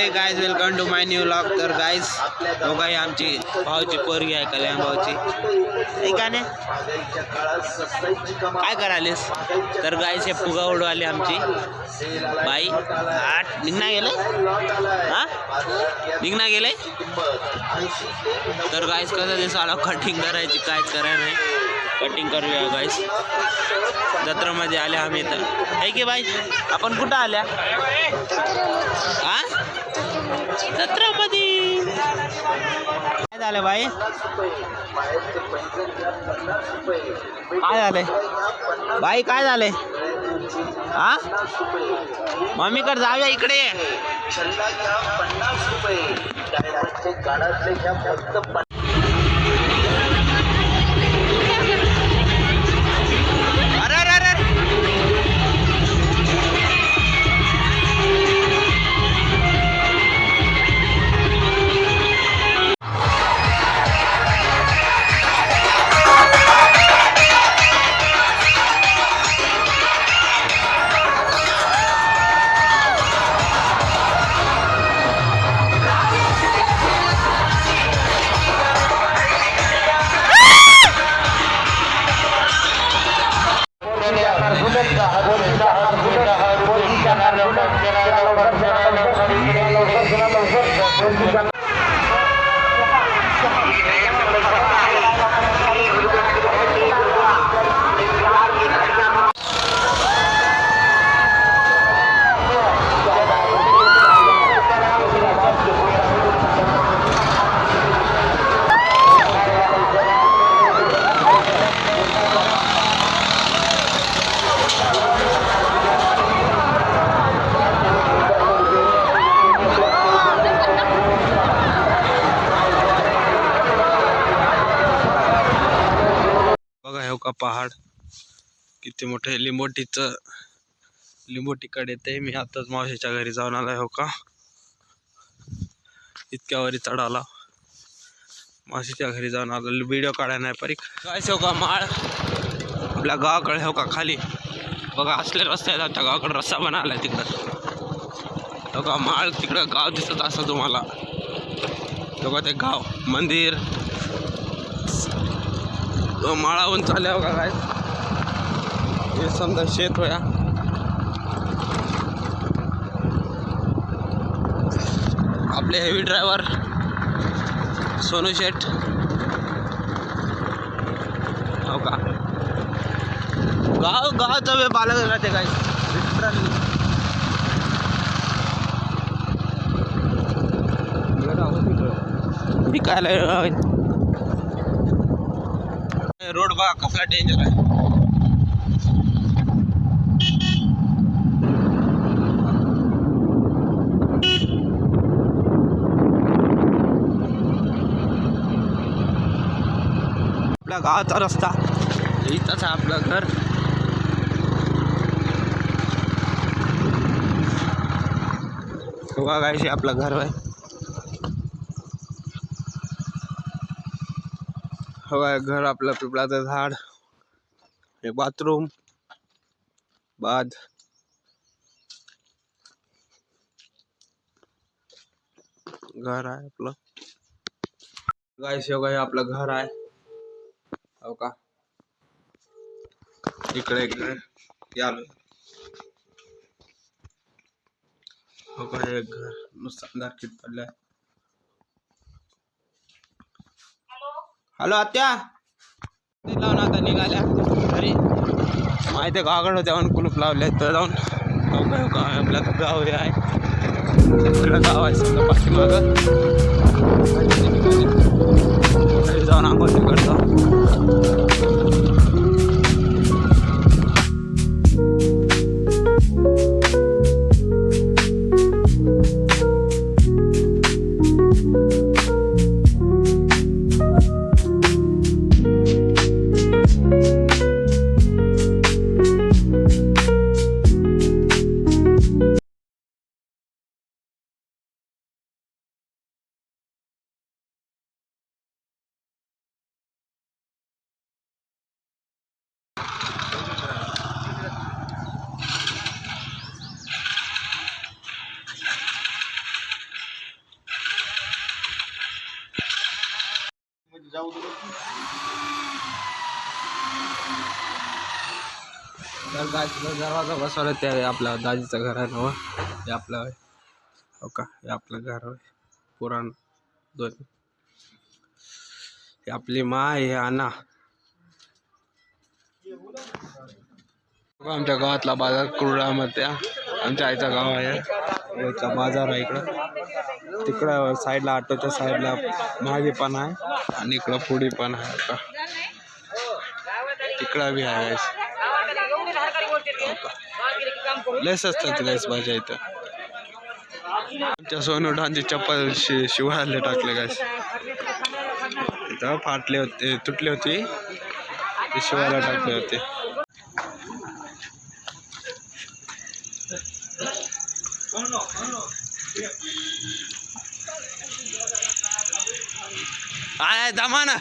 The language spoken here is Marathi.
हे guys welcome to my new vlog. तर गाइस हो गाई आमची भाऊची पोरगी आहे कल्याण भाऊची ऐकाने काय करालीस। तर गाइस हे फुगा उडवाली आमची बाई आठ निघना गेले हा निघना गेले। तर गाइस कसं दिसायला कटिंग करायची कायच करायला नाही कटिंग करूया गाइस। जत्रेमध्ये आले आम्ही तर आहे की बाई आपण कुठं आल्या हा जत्रेमध्ये काय झालं बाई काय झालंय बाई काय झालंय हा मम्मीकडे जाऊया इकडे बघा हो का पहाड किती मोठे लिंबोटीकडे येते। मी आताच मावशीच्या घरी जाऊन आलाय हो का इतक्यावरी चढाला मावशीच्या घरी जाऊन आलो व्हिडिओ काढायला नाही परीक काय हो का माळ आपल्या गावाकडे हो का खाली बघा असले रस्ते आहेत आमच्या गावाकडे रस्ता बनालाय तिकडं हो का माळ तिकडं गाव दिसत असं तुम्हाला बघा ते गाव मंदिर माळावून चालल्या बघा काय हे समजा शेत होया आपले हेवी ड्रायव्हर सोनू शेठ हो का गावाचा वे बालक राहते काय विकायला रोड बघा कसला डेंजर आहे आपल्या गावाचा रस्ता इथंच आहे आपलं घर बघा गायशी आपलं घर आहे हवा घर आपलं पिपळाचं झाड हे बाथरूम बाद घर आहे आपलं गायशी हे आपलं घर आहे हो का इकडे एक घर यालो हो का एक घर नुसतं अंधारकीत पडलंय। हॅलो आत्या लावून आता निघाल्या घरी माहिती गावाकडं जाऊन कुलूप लावले तर जाऊन हो का आपलं गाव हे आहे इकडं गाव आहे समजा पाठीमागं जाऊन आंघोळ करतो। तर गायचा दरवाजा बसवला ते आपल्या दाजीचं घर आहे ना हे आपलं आहे. हो का हे आपलं घर आहे पुराण दोन. हे आपली मा हे आणा. आमच्या गावातला बाजार कुर्डामध्ये आमच्या आईचा गाव आहे. याचा बाजार आहे इकडं. तिकडं साईडला ऑटोच्या साईडला मागे पण आहे आणि इकडं पुढे पण आहे का तिकडं बी आहे. लस असतात लस भाज्या इथं. आमच्या सोनूडांची चप्पल शिवायला टाकले गायस. इथं फाटले होते तुटले होती ते शिवायला टाकले होते. आय दमा ना